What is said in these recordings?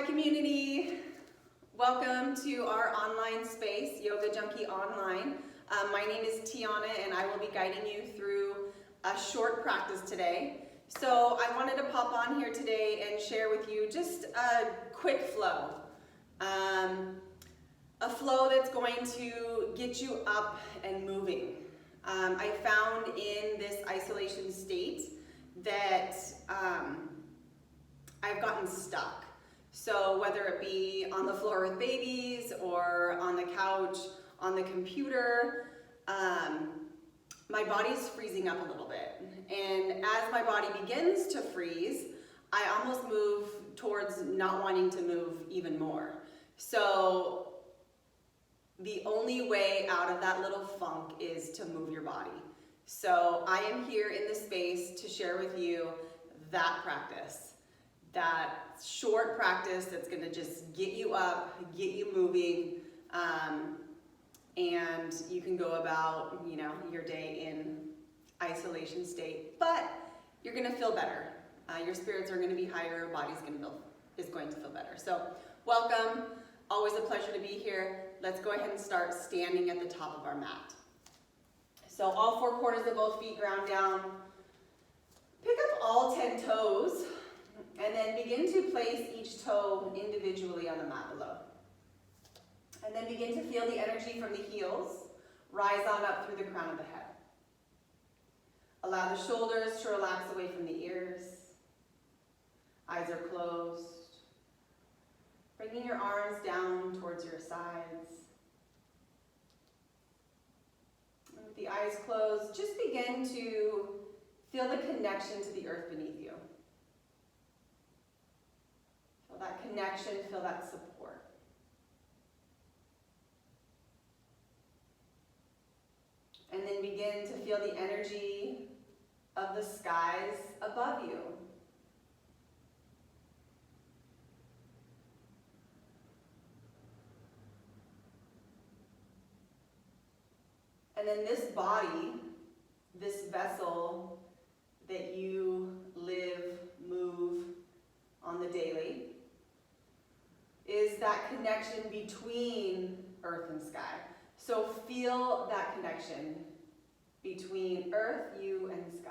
Hi community, welcome to our online space, Yoga Junkie Online. My name is Tiana and I will be guiding you through a short practice today. So I wanted to pop on here today and share with you just a quick flow. A flow that's going to get you up and moving. I found in this isolation state that I've gotten stuck. So whether it be on the floor with babies or on the couch, on the computer, my body's freezing up a little bit. And as my body begins to freeze, I almost move towards not wanting to move even more. So the only way out of that little funk is to move your body. So I am here in this space to share with you that practice, that short practice that's going to just get you up, get you moving, and you can go about, your day in isolation state. But you're going to feel better. Your spirits are going to be higher. Your body's is going to feel better. So welcome. Always a pleasure to be here. Let's go ahead and start standing at the top of our mat. So all four corners of both feet ground down. Pick up all 10 toes. And then begin to place each toe individually on the mat below. And then begin to feel the energy from the heels rise on up through the crown of the head. Allow the shoulders to relax away from the ears. Eyes are closed. Bringing your arms down towards your sides. And with the eyes closed, just begin to feel the connection to the earth beneath you. Feel that connection, feel that support. And then begin to feel the energy of the skies above you. And then this body, this vessel that you live, move on the daily, is that connection between earth and sky. So feel that connection between earth, you, and sky.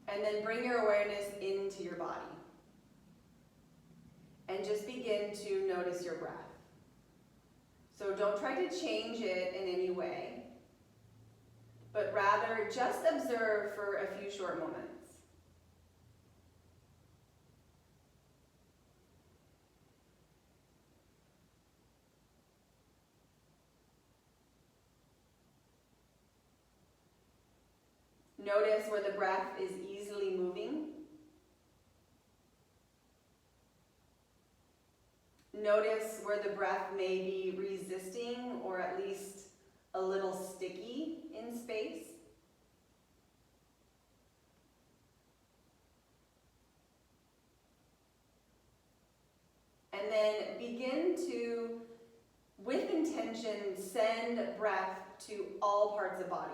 And then bring your awareness into your body. And just begin to notice your breath. So don't try to change it in any way, but rather just observe for a few short moments. Notice where the breath is easily moving. Notice where the breath may be resisting or at least a little sticky in space. And then begin to, with intention, send breath to all parts of body.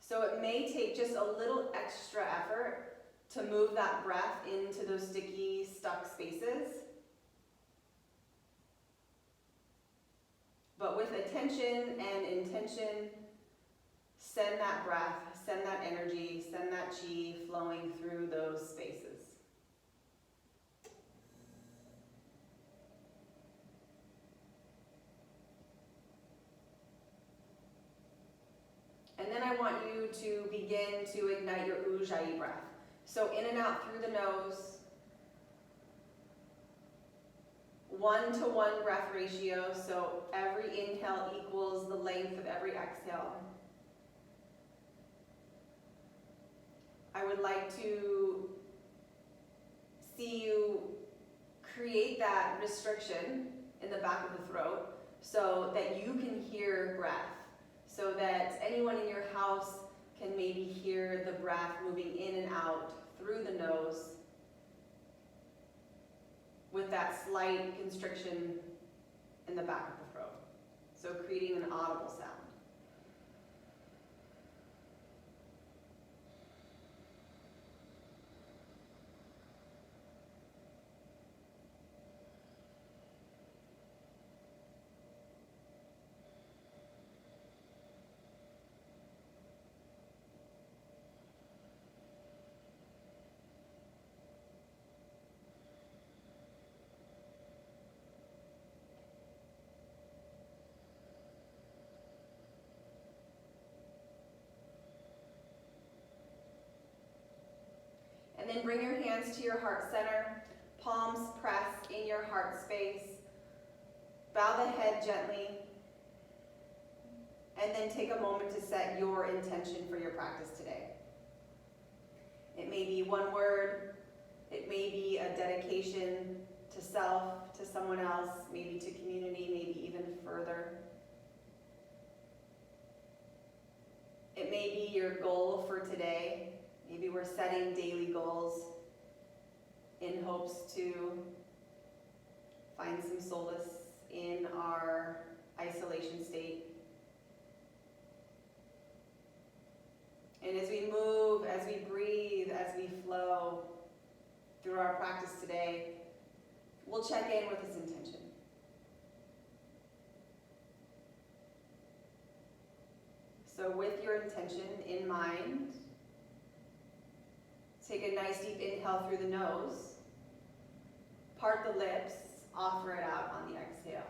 So it may take just a little extra effort to move that breath into those sticky, stuck spaces. But with attention and intention, send that breath, send that energy, send that chi flowing through those spaces. And then I want you to begin to ignite your Ujjayi breath. So in and out through the nose. 1-to-1 breath ratio, so every inhale equals the length of every exhale. I would like to see you create that restriction in the back of the throat so that you can hear breath, so that anyone in your house can maybe hear the breath moving in and out through the nose with that slight constriction in the back of the throat. So creating an audible sound. Then bring your hands to your heart center, palms pressed in your heart space. Bow the head gently. And then take a moment to set your intention for your practice today. It may be one word, it may be a dedication to self, to someone else, maybe to community, maybe even further. It may be your goal for today. Maybe we're setting daily goals in hopes to find some solace in our isolation state. And as we move, as we breathe, as we flow through our practice today, we'll check in with this intention. So with your intention in mind, take a nice deep inhale through the nose, part the lips, offer it out on the exhale.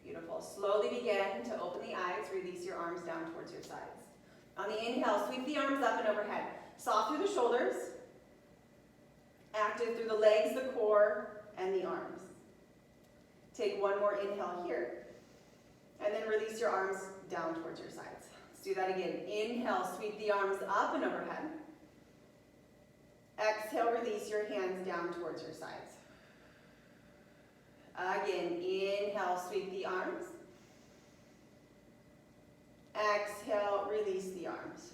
Beautiful. Slowly begin to open the eyes, release your arms down towards your sides. On the inhale, sweep the arms up and overhead. Soft through the shoulders, active through the legs, the core, and the arms. Take one more inhale here. And then release your arms down towards your sides. Let's do that again. Inhale, sweep the arms up and overhead. Exhale, release your hands down towards your sides. Again, inhale, sweep the arms. Exhale, release the arms.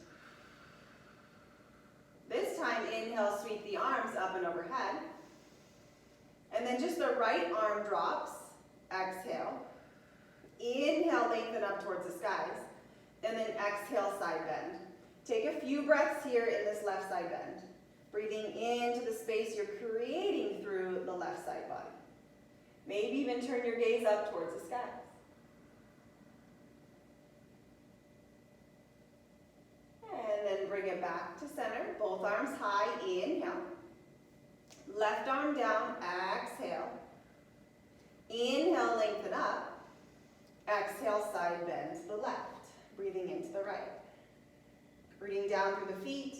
This time, inhale, sweep the arms up and overhead. And then just the right arm drops. Exhale. Inhale, lengthen up towards the skies. And then exhale, side bend. Take a few breaths here in this left side bend. Breathing into the space you're creating through the left side body. Maybe even turn your gaze up towards the skies. And then bring it back to center. Both arms high, inhale. Left arm down, exhale. Inhale, lengthen up. Exhale, side bend to the left. Breathing into the right. Breathing down through the feet.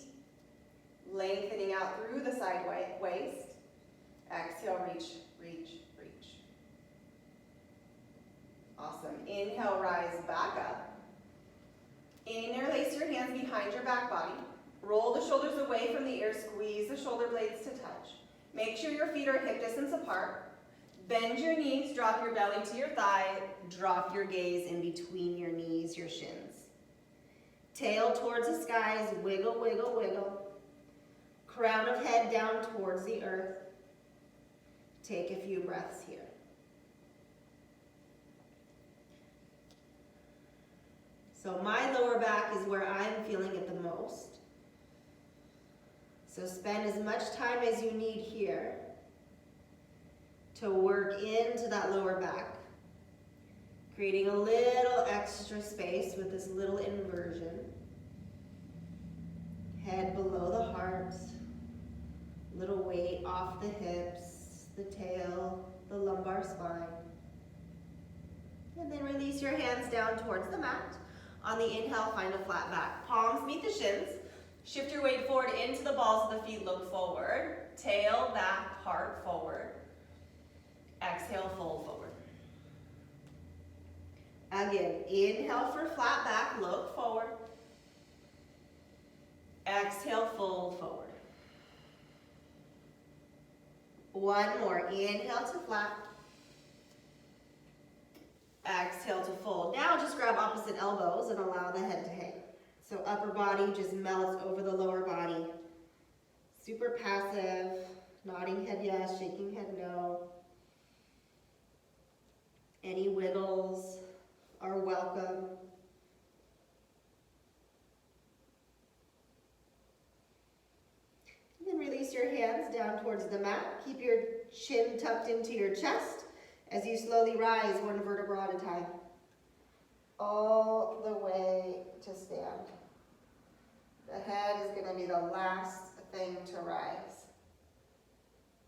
Lengthening out through the side waist. Exhale, reach, reach, reach. Awesome. Inhale, rise back up. Interlace your hands behind your back body. Roll the shoulders away from the ear. Squeeze the shoulder blades to touch. Make sure your feet are hip distance apart. Bend your knees, drop your belly to your thigh. Drop your gaze in between your knees, your shins. Tail towards the skies, wiggle, wiggle, wiggle. Crown of head down towards the earth. Take a few breaths here. So my lower back is where I'm feeling it the most. So spend as much time as you need here to work into that lower back. Creating a little extra space with this little inversion. Head below the heart. Little weight off the hips, the tail, the lumbar spine. And then release your hands down towards the mat. On the inhale, find a flat back. Palms meet the shins. Shift your weight forward into the balls of the feet, look forward. Tail back, heart forward. Exhale, fold forward. Again, inhale for flat back, look forward. Exhale, fold forward. One more, inhale to flat. Exhale to fold. Now just grab opposite elbows and allow the head to hang. So upper body just melts over the lower body. Super passive, nodding head yes, shaking head no. Any wiggles are welcome. And then release your hands down towards the mat. Keep your chin tucked into your chest as you slowly rise one vertebra at a time. All the way to stand. The head is going to be the last thing to rise.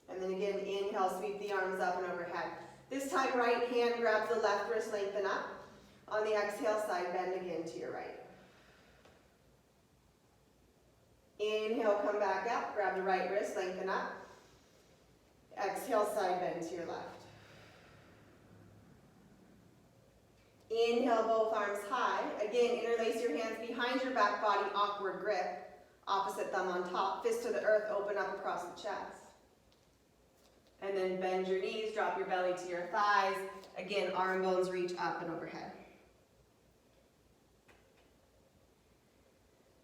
And then again, inhale, sweep the arms up and overhead. This time, right hand grabs the left wrist, lengthen up. On the exhale, side bend again to your right. Inhale, come back up, grab the right wrist, lengthen up. Exhale, side bend to your left. Inhale, both arms high. Again, interlace your hands behind your back body, awkward grip. Opposite thumb on top, fist to the earth, open up across the chest. And then bend your knees, drop your belly to your thighs. Again, arm bones reach up and overhead.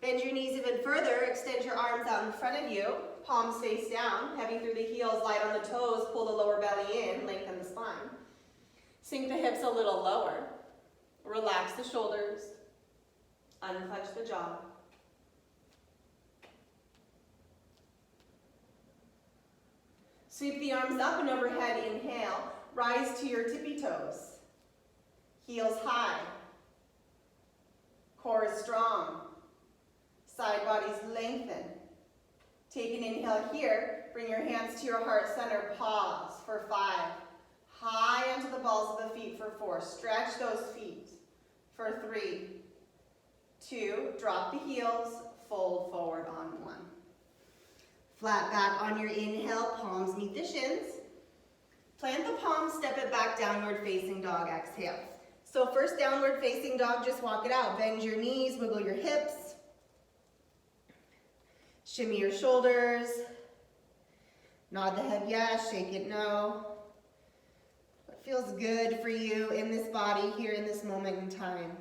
Bend your knees even further, extend your arms out in front of you, palms face down, heavy through the heels, light on the toes, pull the lower belly in, lengthen the spine. Sink the hips a little lower. Relax the shoulders, unclench the jaw. Sweep the arms up and overhead, inhale. Rise to your tippy toes. Heels high. Core is strong. Side bodies lengthen. Take an inhale here. Bring your hands to your heart center. Pause for 5. High onto the balls of the feet for 4. Stretch those feet for 3, 2. Drop the heels. Fold forward on 1. Flat back on your inhale. Palms meet the shins. Plant the palms. Step it back. Downward facing dog. Exhale. So first downward facing dog, just walk it out. Bend your knees. Wiggle your hips. Shimmy your shoulders. Nod the head yes, shake it no. What feels good for you in this body here in this moment in time?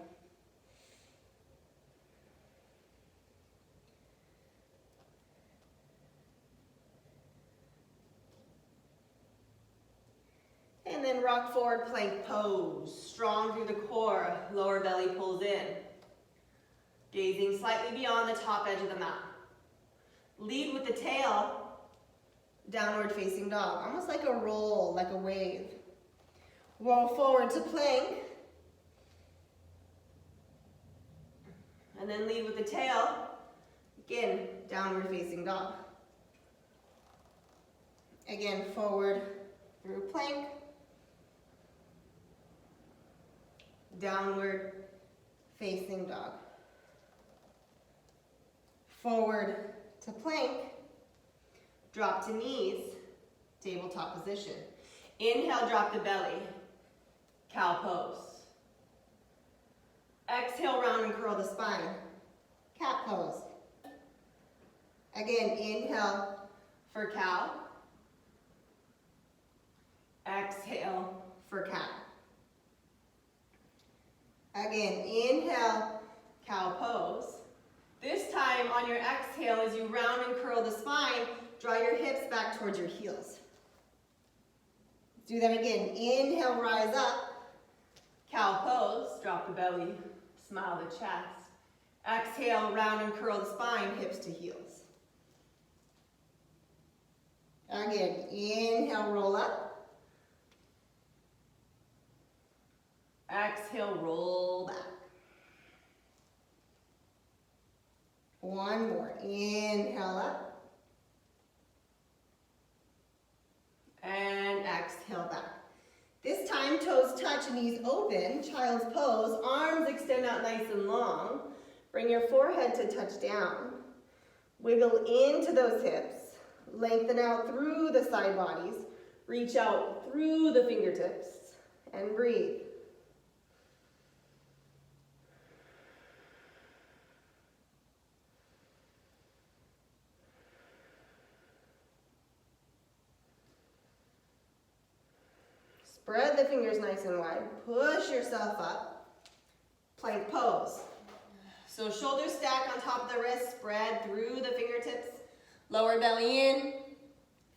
And then rock forward, plank pose. Strong through the core, lower belly pulls in. Gazing slightly beyond the top edge of the mat. Lead with the tail, downward facing dog, almost like a roll, like a wave. Roll forward to plank. And then lead with the tail, again, downward facing dog. Again, forward through plank. Downward facing dog. Forward to plank, drop to knees, tabletop position. Inhale, drop the belly, cow pose. Exhale, round and curl the spine, cat pose. Again, inhale for cow. Exhale for cat. Again, inhale, cow pose. This time on your exhale, as you round and curl the spine, draw your hips back towards your heels. Do that again. Inhale, rise up. Cow pose, drop the belly, smile the chest. Exhale, round and curl the spine, hips to heels. Again, inhale, roll up. Exhale, roll back. One more. Inhale up. And exhale back. This time, toes touch, knees open, child's pose. Arms extend out nice and long. Bring your forehead to touch down. Wiggle into those hips. Lengthen out through the side bodies. Reach out through the fingertips. And breathe. Spread the fingers nice and wide. Push yourself up. Plank pose. So shoulders stack on top of the wrist. Spread through the fingertips. Lower belly in.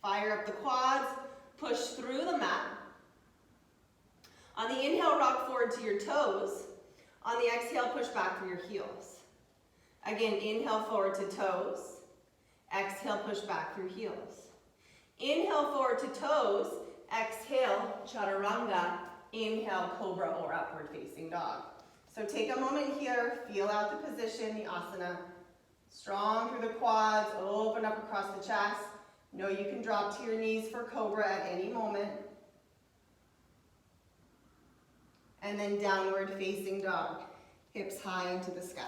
Fire up the quads. Push through the mat. On the inhale, rock forward to your toes. On the exhale, push back through your heels. Again, inhale forward to toes. Exhale, push back through heels. Inhale forward to toes. Exhale, chaturanga. Inhale, cobra or upward facing dog. So take a moment here, feel out the position, the asana. Strong through the quads, open up across the chest. Know you can drop to your knees for cobra at any moment. And then downward facing dog, hips high into the sky.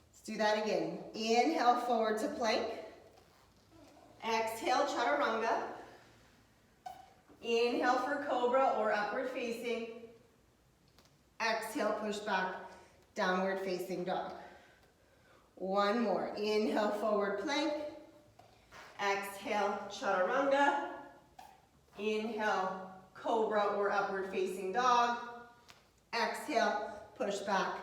Let's do that again. Inhale, forward to plank. Exhale, chaturanga. Inhale for cobra or upward facing. Exhale, push back, downward facing dog. One more. Inhale, forward plank. Exhale, chaturanga. Inhale, cobra or upward facing dog. Exhale, push back,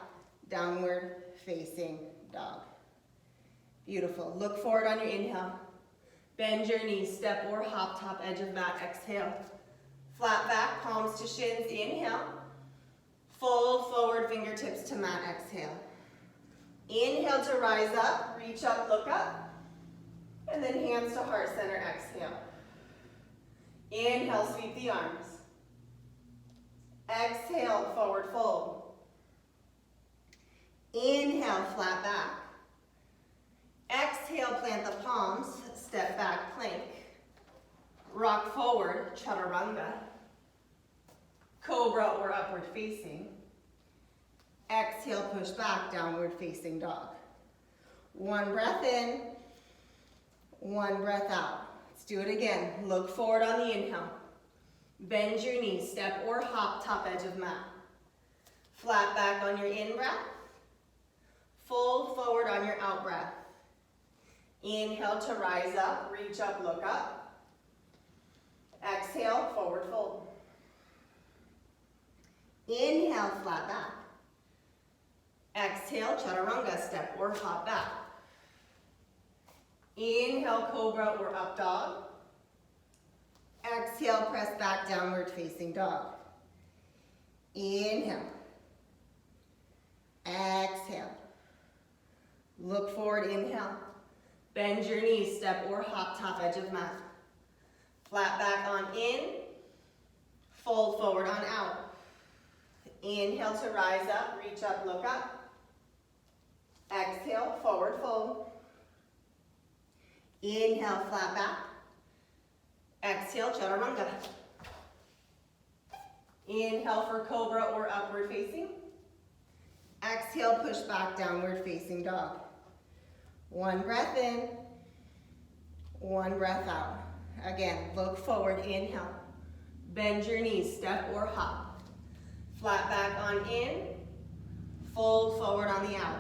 downward facing dog. Beautiful. Look forward on your inhale. Bend your knees, step or hop, top edge of mat. Exhale. Flat back, palms to shins. Inhale. Fold forward, fingertips to mat. Exhale. Inhale to rise up, reach up, look up. And then hands to heart center. Exhale. Inhale, sweep the arms. Exhale, forward fold. Inhale, flat back. Exhale, plant the palms, step back, plank. Rock forward, chaturanga. Cobra or upward facing. Exhale, push back, downward facing dog. One breath in, one breath out. Let's do it again. Look forward on the inhale. Bend your knees, step or hop, top edge of mat. Flat back on your in-breath. Fold forward on your out-breath. Inhale to rise up, reach up, look up. Exhale, forward fold. Inhale, flat back. Exhale, chaturanga, step or hop back. Inhale, cobra or up dog. Exhale, press back, downward facing dog. Inhale. Exhale. Look forward, inhale. Bend your knees, step or hop, top edge of mat. Flat back on in. Fold forward on out. Inhale to rise up, reach up, look up. Exhale, forward fold. Inhale, flat back. Exhale, chaturanga. Inhale for cobra or upward facing. Exhale, push back, downward facing dog. One breath in, one breath out. Again, look forward, inhale. Bend your knees, step or hop. Flat back on in, fold forward on the out.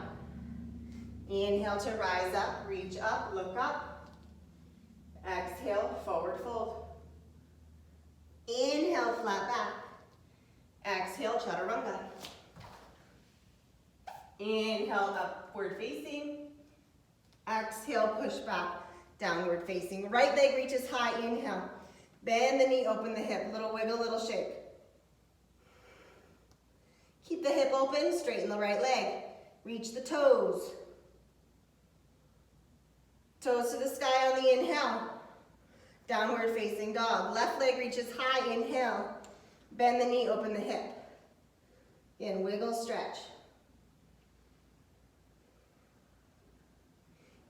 Inhale to rise up, reach up, look up. Exhale, forward fold. Inhale, flat back. Exhale, chaturanga. Inhale, upward facing. Exhale, push back, downward facing. Right leg reaches high, inhale. Bend the knee, open the hip. Little wiggle, little shake. Keep the hip open, straighten the right leg. Reach the toes. Toes to the sky on the inhale. Downward facing dog. Left leg reaches high, inhale. Bend the knee, open the hip. Again, wiggle, stretch.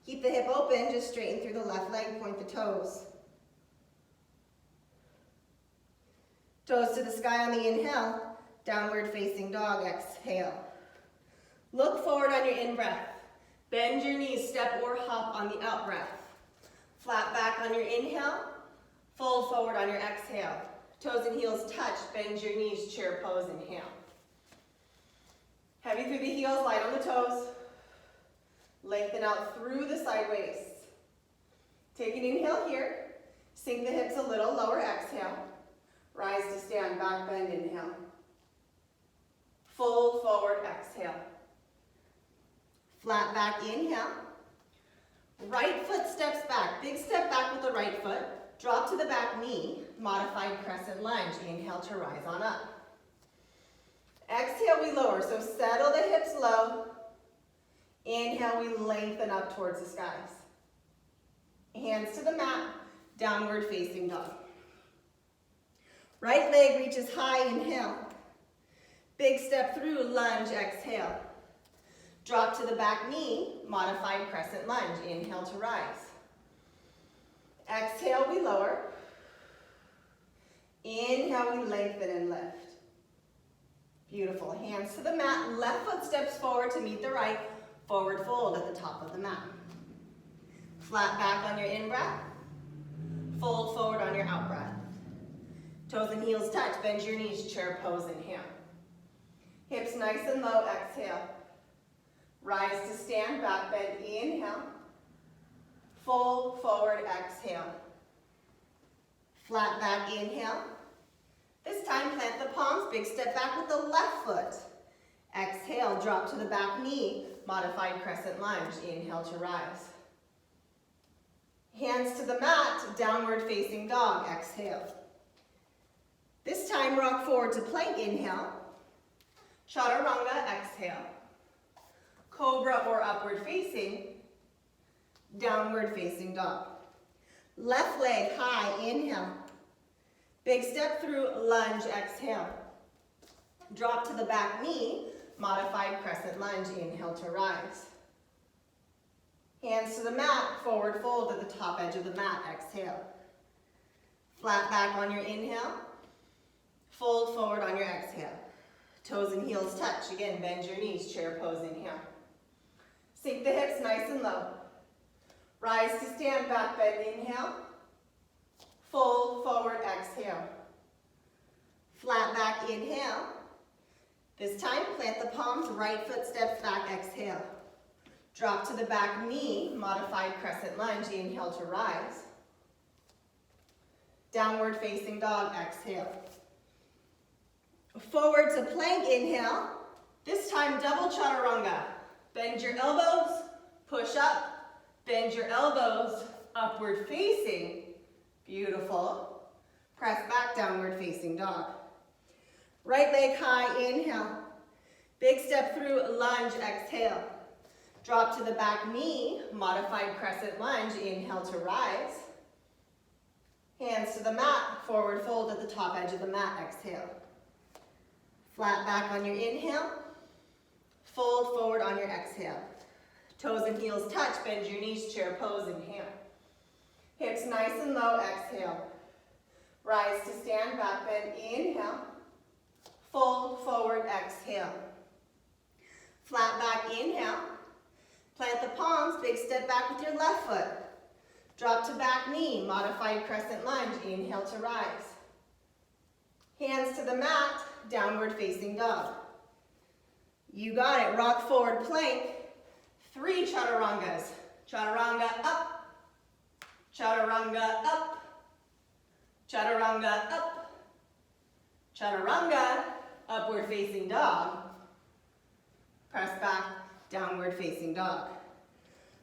Keep the hip open, just straighten through the left leg, point the toes. Toes to the sky on the inhale. Downward facing dog, exhale. Look forward on your in-breath. Bend your knees, step or hop on the out-breath. Flat back on your inhale, fold forward on your exhale. Toes and heels touch, bend your knees, chair pose, inhale. Heavy through the heels, light on the toes. Lengthen out through the side waist. Take an inhale here, sink the hips a little, lower, exhale. Rise to stand, back bend, inhale. Fold forward, exhale. Flat back, inhale. Right foot steps back. Big step back with the right foot. Drop to the back knee. Modified crescent lunge. Inhale to rise on up. Exhale, we lower. So settle the hips low. Inhale, we lengthen up towards the skies. Hands to the mat. Downward facing dog. Right leg reaches high. Inhale. Big step through. Lunge. Exhale. Drop to the back knee, modified crescent lunge. Inhale to rise. Exhale, we lower. Inhale, we lengthen and lift. Beautiful. Hands to the mat. Left foot steps forward to meet the right. Forward fold at the top of the mat. Flat back on your in-breath. Fold forward on your out-breath. Toes and heels touch. Bend your knees. Chair pose. Inhale. Hips nice and low. Exhale. Rise to stand. Back bend. Inhale. Fold forward. Exhale. Flat back. Inhale. This time, plant the palms. Big step back with the left foot. Exhale. Drop to the back knee. Modified crescent lunge. Inhale to rise. Hands to the mat, downward facing dog, exhale. This time, rock forward to plank, inhale. Chaturanga, exhale. Cobra or upward facing, downward facing dog. Left leg high, inhale. Big step through, lunge, exhale. Drop to the back knee, modified crescent lunge, inhale to rise. Hands to the mat, forward fold at the top edge of the mat, exhale. Flat back on your inhale, fold forward on your exhale. Toes and heels touch, again, bend your knees, chair pose, inhale. Sink the hips nice and low. Rise to stand, back bend, inhale. Fold forward, exhale. Flat back, inhale. This time, plant the palms, right foot steps back, exhale. Drop to the back knee, modified crescent lunge, inhale to rise. Downward facing dog, exhale. Forward to plank, inhale. This time, double chaturanga. Bend your elbows, push up, bend your elbows, upward facing. Beautiful. Press back, downward facing dog. Right leg high, inhale. Big step through, lunge, exhale. Drop to the back knee, modified crescent lunge, inhale to rise. Hands to the mat, forward fold at the top edge of the mat, exhale. Flat back on your inhale, fold forward on your exhale. Toes and heels touch, bend your knees, chair pose, inhale. Hips nice and low, exhale. Rise to stand, back bend, inhale. Fold forward, exhale. Flat back, inhale. Plant the palms, big step back with your left foot. Drop to back knee, modified crescent lunge, inhale to rise. Hands to the mat, downward facing dog. You got it, rock forward plank. 3 chaturangas. Chaturanga up, chaturanga up, chaturanga up, chaturanga, upward facing dog. Press back, downward facing dog.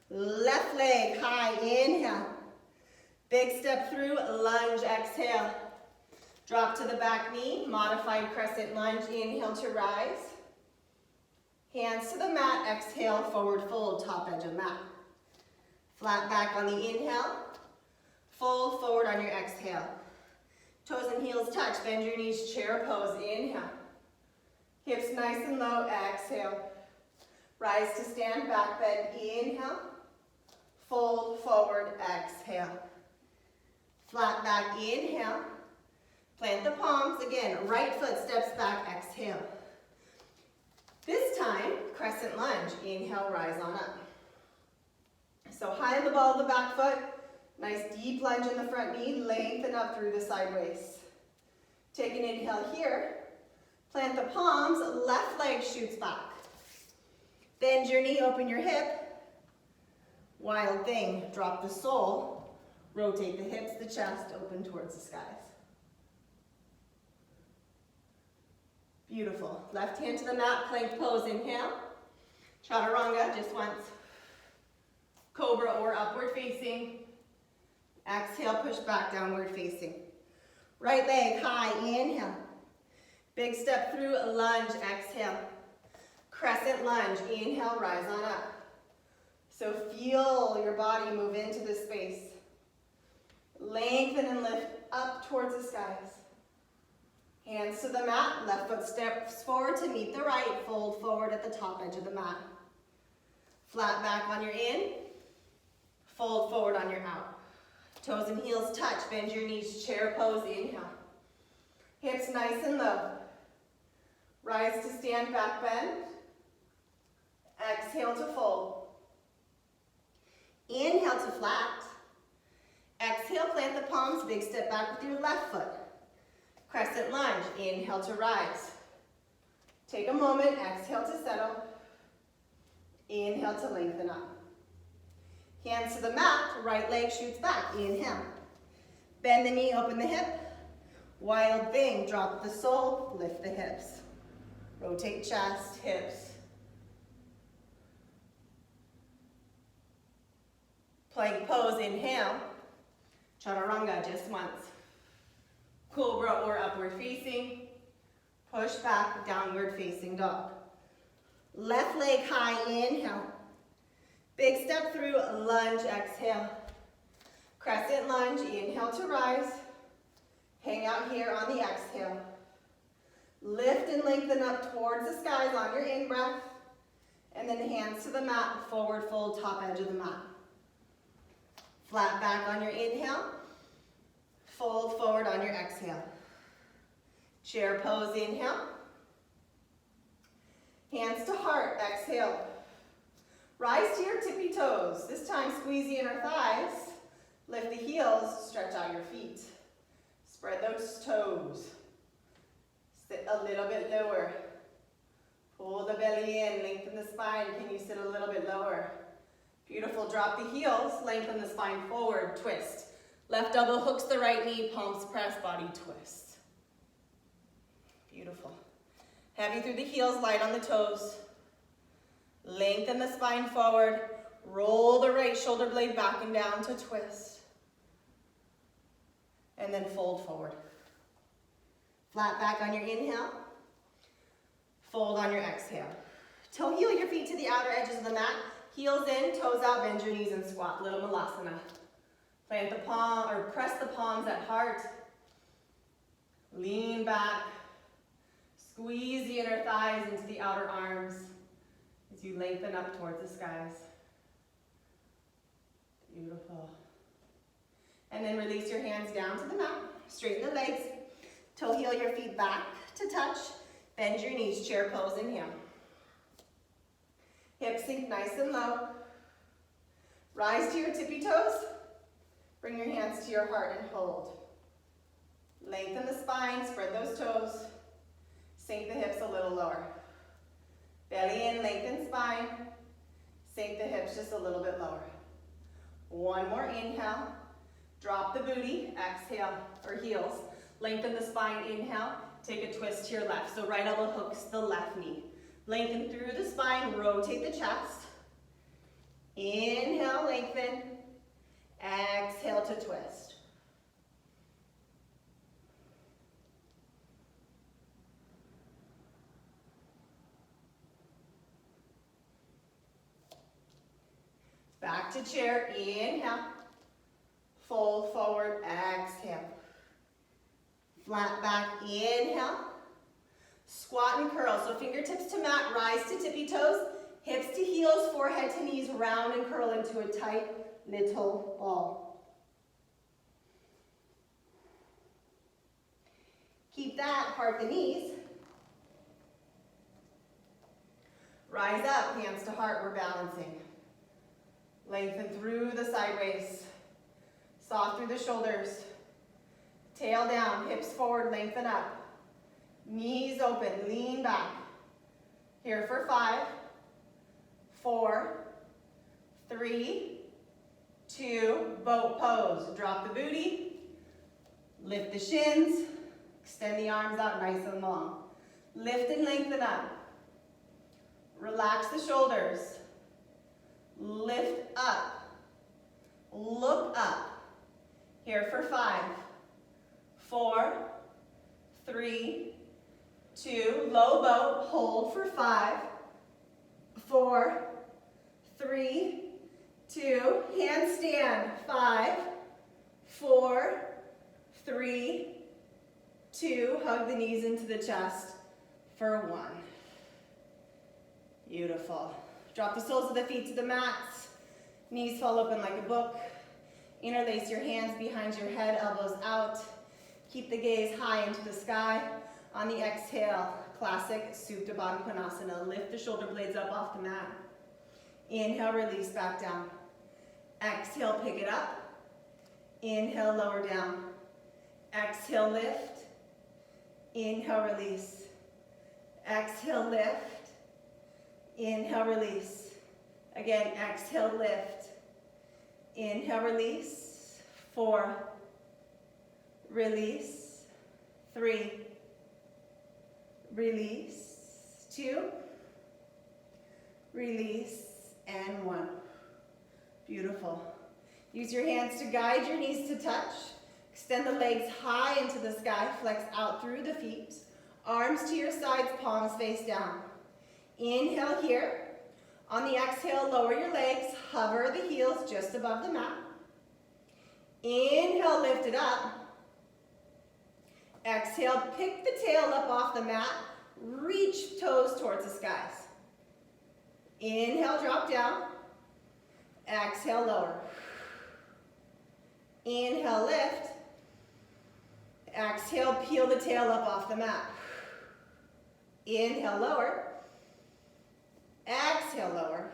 Left leg high, inhale. Big step through, lunge, exhale. Drop to the back knee, modified crescent lunge, inhale to rise. Hands to the mat, exhale, forward fold, top edge of mat. Flat back on the inhale, fold forward on your exhale. Toes and heels touch, bend your knees, chair pose, inhale. Hips nice and low, exhale. Rise to stand, back bend, inhale. Fold forward, exhale. Flat back, inhale. Plant the palms, again, right foot steps back, exhale. This time, crescent lunge, inhale, rise on up. So high in the ball of the back foot, nice deep lunge in the front knee, lengthen up through the side waist. Take an inhale here, plant the palms, left leg shoots back. Bend your knee, open your hip. Wild thing, drop the sole, rotate the hips, the chest, open towards the skies. Beautiful. Left hand to the mat, plank pose, inhale. Chaturanga, just once. Cobra or upward facing. Exhale, push back, downward facing. Right leg high, inhale. Big step through, lunge, exhale. Crescent lunge, inhale, rise on up. So feel your body move into this space. Lengthen and lift up towards the skies. Hands to the mat, left foot steps forward to meet the right, fold forward at the top edge of the mat. Flat back on your in, fold forward on your out. Toes and heels touch, bend your knees, chair pose, inhale. Hips nice and low. Rise to stand, back bend. Exhale to fold. Inhale to flat. Exhale, plant the palms, big step back with your left foot. Crescent lunge, inhale to rise. Take a moment, exhale to settle. Inhale to lengthen up. Hands to the mat, right leg shoots back, inhale. Bend the knee, open the hip. Wild thing, drop the sole, lift the hips. Rotate chest, hips. Plank pose, inhale. Chaturanga, just once. Cobra or upward facing. Push back, downward facing dog. Left leg high, inhale. Big step through, lunge, exhale. Crescent lunge, inhale to rise. Hang out here on the exhale. Lift and lengthen up towards the skies on your in-breath. And then hands to the mat, forward fold, top edge of the mat. Flat back on your inhale. Fold forward on your exhale. Chair pose, inhale. Hands to heart, exhale. Rise to your tippy toes. This time squeeze the inner thighs. Lift the heels, stretch out your feet. Spread those toes. Sit a little bit lower. Pull the belly in, lengthen the spine. Can you sit a little bit lower? Beautiful, drop the heels, lengthen the spine forward, twist. Left elbow hooks the right knee, palms press, body twist. Beautiful. Heavy through the heels, light on the toes. Lengthen the spine forward, roll the right shoulder blade back and down to twist. And then fold forward. Flat back on your inhale. Fold on your exhale. Toe heel your feet to the outer edges of the mat. Heels in, toes out, bend your knees and squat, little malasana. Plant the palm, or press the palms at heart. Lean back. Squeeze the inner thighs into the outer arms as you lengthen up towards the skies. Beautiful. And then release your hands down to the mat. Straighten the legs. Toe heel your feet back to touch. Bend your knees, chair pose, inhale. Hips sink nice and low. Rise to your tippy toes. Bring your hands to your heart and hold. Lengthen the spine, spread those toes. Sink the hips a little lower. Belly in, lengthen spine. Sink the hips just a little bit lower. One more inhale. Drop the booty, exhale, or heels. Lengthen the spine, inhale. Take a twist to your left. So right elbow hooks the left knee. Lengthen through the spine, rotate the chest. Inhale, lengthen. Exhale to twist. Back to chair, inhale. Fold forward, exhale. Flat back, inhale. Squat and curl, so fingertips to mat, rise to tippy toes, hips to heels, forehead to knees, round and curl into a tight little ball. Keep that, part the knees. Rise up, hands to heart, we're balancing. Lengthen through the sideways. Soft through the shoulders. Tail down, hips forward, lengthen up. Knees open, lean back. Here for 5, 4, 3, 2, boat pose. Drop the booty, lift the shins, extend the arms out nice and long. Lift and lengthen up. Relax the shoulders. Lift up. Look up. Here for 5, 4, 3, 2, low boat, hold for 5, 4, 3, 2, handstand, 5, 4, 3, 2, hug the knees into the chest for 1. Beautiful. Drop the soles of the feet to the mats, knees fall open like a book. Interlace your hands behind your head, elbows out. Keep the gaze high into the sky. On the exhale, classic Supta Baddha Konasana. Lift the shoulder blades up off the mat. Inhale, release back down. Exhale, pick it up. Inhale, lower down. Exhale, lift. Inhale, release. Exhale, lift. Inhale, release. Again, exhale, lift. Inhale, release. 4. Release. 3. Release. 2. Release. And 1. Beautiful. Use your hands to guide your knees to touch. Extend the legs high into the sky. Flex out through the feet. Arms to your sides, palms face down. Inhale here. On the exhale, lower your legs. Hover the heels just above the mat. Inhale, lift it up. Exhale, pick the tail up off the mat. Reach toes towards the skies. Inhale, drop down. Exhale, lower. Inhale, lift. Exhale, peel the tail up off the mat. Inhale, lower. Exhale, lower.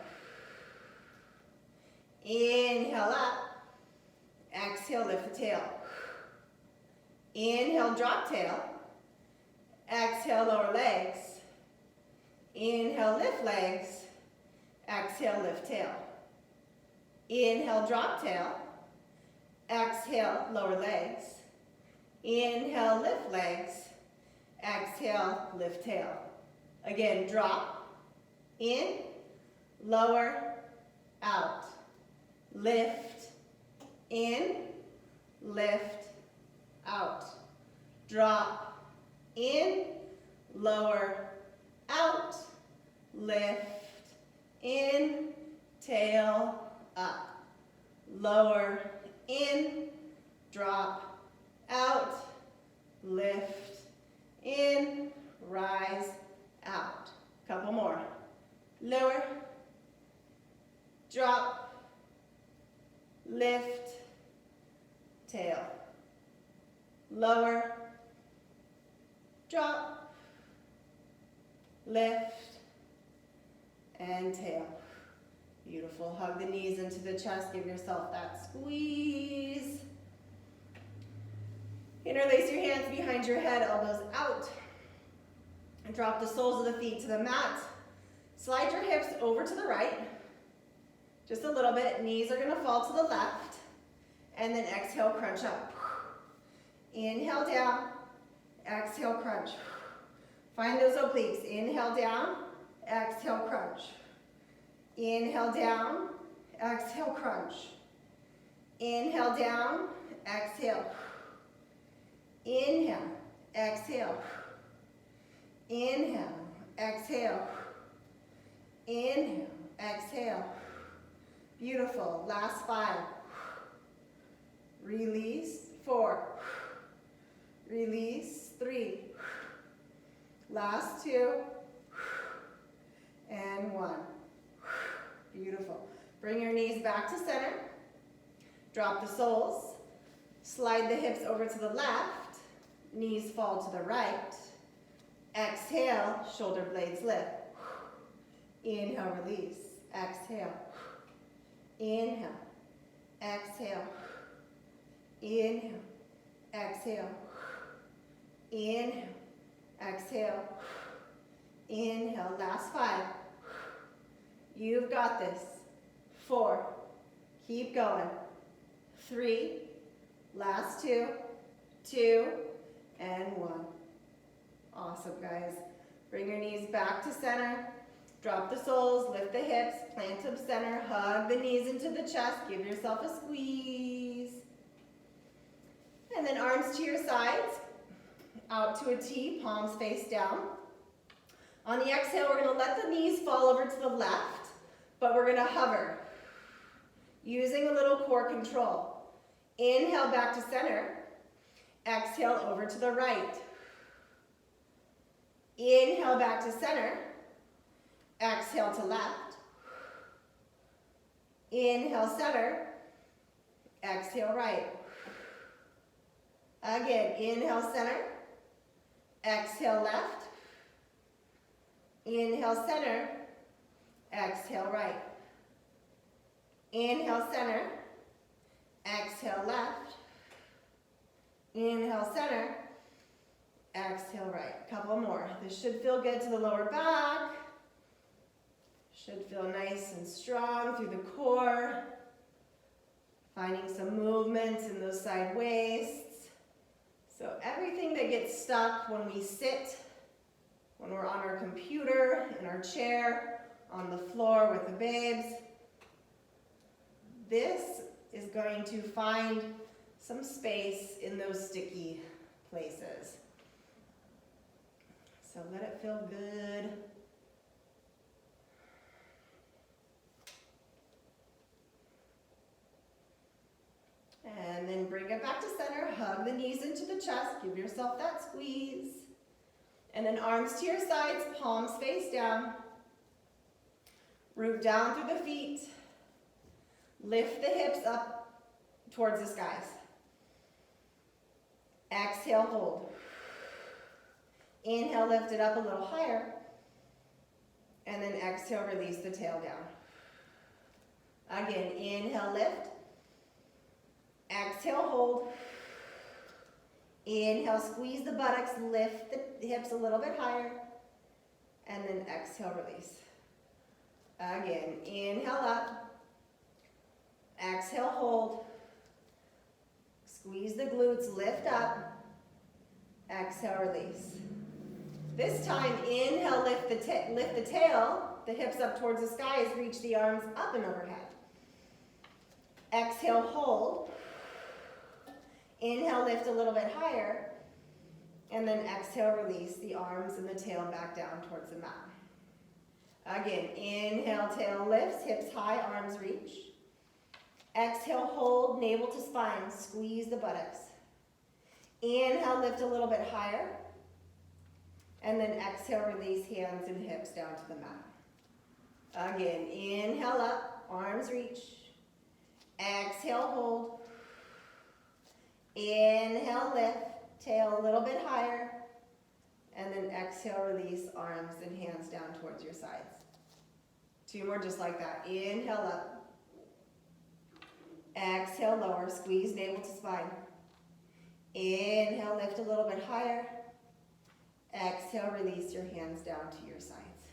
Inhale, up. Exhale, lift the tail. Inhale, drop tail. Exhale, lower legs. Inhale, lift legs. Exhale, lift tail. Inhale, drop tail. Exhale, lower legs. Inhale, lift legs. Exhale, lift tail. Again, drop, in, lower, out. Lift, in, lift, out. Drop, in, lower, out. Lift, in, tail, up. Lower, in, drop, out. Lift, in, rise, out. Couple more. Lower, drop, lift, tail. Lower, drop, lift, and tail. Beautiful. Hug the knees into the chest. Give yourself that squeeze. Interlace your hands behind your head, elbows out. And drop the soles of the feet to the mat. Slide your hips over to the right. Just a little bit. Knees are going to fall to the left. And then exhale, crunch up. Inhale down. Exhale, crunch. Find those obliques. Inhale down. Exhale, crunch. Inhale down. Exhale, crunch. Inhale down. Exhale. Inhale. Exhale. Inhale. Exhale. Inhale. Exhale. Beautiful. Last 5. Release. 4. Release. 3. Last 2. And 1. Beautiful. Bring your knees back to center. Drop the soles. Slide the hips over to the left. Knees fall to the right. Exhale, shoulder blades lift. Inhale, release. Exhale. Inhale. Exhale. Inhale. Exhale. Inhale. Exhale. Inhale. Last 5. You've got this. 4. Keep going. 3. Last 2. 2. And 1. Awesome, guys. Bring your knees back to center. Drop the soles, lift the hips, plant to center, hug the knees into the chest, give yourself a squeeze. And then arms to your sides, out to a T, palms face down. On the exhale, we're going to let the knees fall over to the left, but we're going to hover, using a little core control. Inhale back to center, exhale over to the right. Inhale back to center, exhale to left. Inhale center, exhale right. Again, inhale center, exhale left. Inhale center, exhale right. Inhale, center. Exhale, left. Inhale, center. Exhale, right. Couple more. This should feel good to the lower back. Should feel nice and strong through the core. Finding some movements in those side waists. So everything that gets stuck when we sit, when we're on our computer, in our chair, on the floor with the babes, this is going to find some space in those sticky places. So let it feel good. And then bring it back to center. Hug the knees into the chest. Give yourself that squeeze. And then arms to your sides, palms face down. Root down through the feet. Lift the hips up towards the skies. Exhale, hold. Inhale, lift it up a little higher. And then exhale, release the tail down. Again, inhale, lift. Exhale, hold. Inhale, squeeze the buttocks, lift the hips a little bit higher. And then exhale, release. Again, inhale up. Exhale, hold. Squeeze the glutes, lift up. Exhale, release. This time, inhale, lift the tail, the hips up towards the skies, reach the arms up and overhead. Exhale, hold. Inhale, lift a little bit higher. And then exhale, release the arms and the tail back down towards the mat. Again, inhale, tail lifts, hips high, arms reach. Exhale, hold, navel to spine, squeeze the buttocks. Inhale, lift a little bit higher. And then exhale, release hands and hips down to the mat. Again, inhale up, arms reach. Exhale, hold. Inhale, lift, tail a little bit higher. And then exhale, release arms and hands down towards your sides. 2 more just like that. Inhale up. Exhale, lower, squeeze navel to spine. Inhale, lift a little bit higher. Exhale, release your hands down to your sides.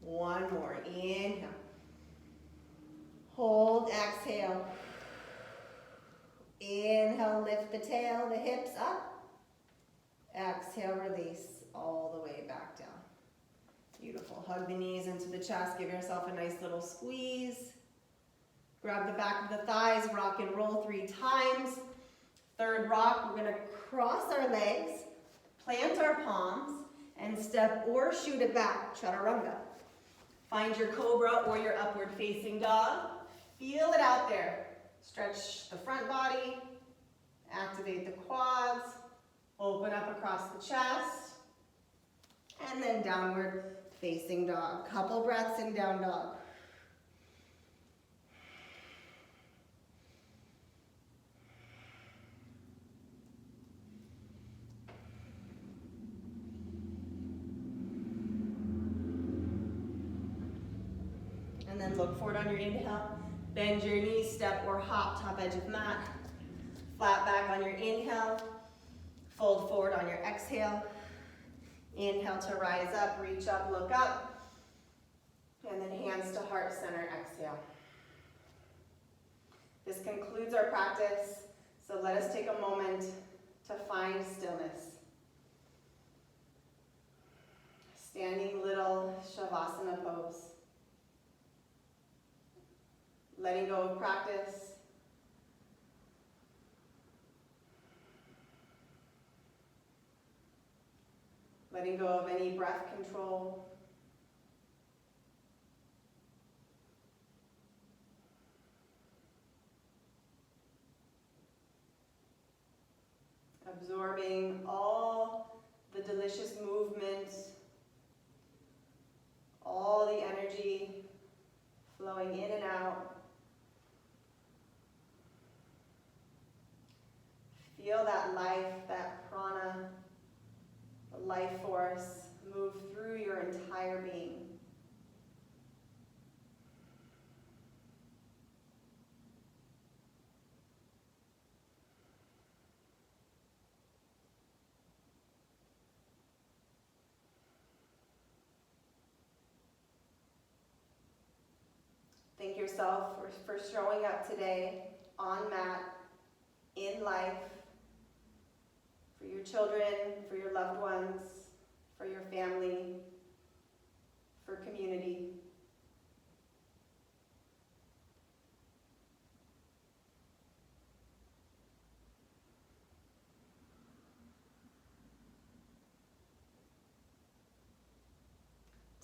1 more, inhale. Hold, exhale. Inhale, lift the tail, the hips up. Exhale, release all the way back down. Beautiful. Hug the knees into the chest. Give yourself a nice little squeeze. Grab the back of the thighs, rock and roll 3 times. 3rd rock, we're going to cross our legs, plant our palms, and step or shoot it back, chaturanga. Find your cobra or your upward facing dog. Feel it out there. Stretch the front body, activate the quads, open up across the chest, and then downward facing dog. Couple breaths in down dog. And then look forward on your inhale. Bend your knees, step or hop, top edge of mat. Flat back on your inhale. Fold forward on your exhale. Inhale to rise up, reach up, look up. And then hands to heart center, exhale. This concludes our practice, so let us take a moment to find stillness. Standing little Shavasana pose. Letting go of practice. Letting go of any breath control. Absorbing all the delicious movement, all the energy flowing in and out. Feel that life, that prana, the life force move through your entire being. yourself for showing up today on mat, in life, for your children, for your loved ones, for your family, for community.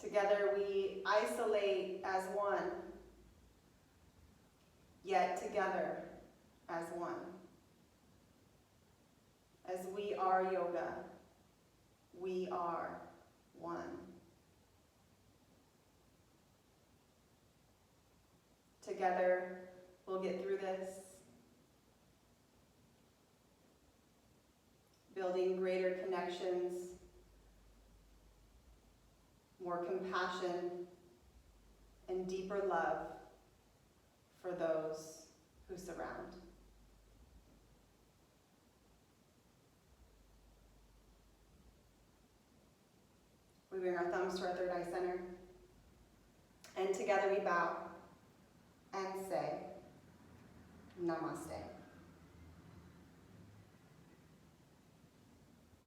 Together we isolate as one, yet together as one. As we are yoga, we are one. Together, we'll get through this, building greater connections, more compassion, and deeper love for those who surround. We bring our thumbs to our third eye center, and together we bow and say, Namaste.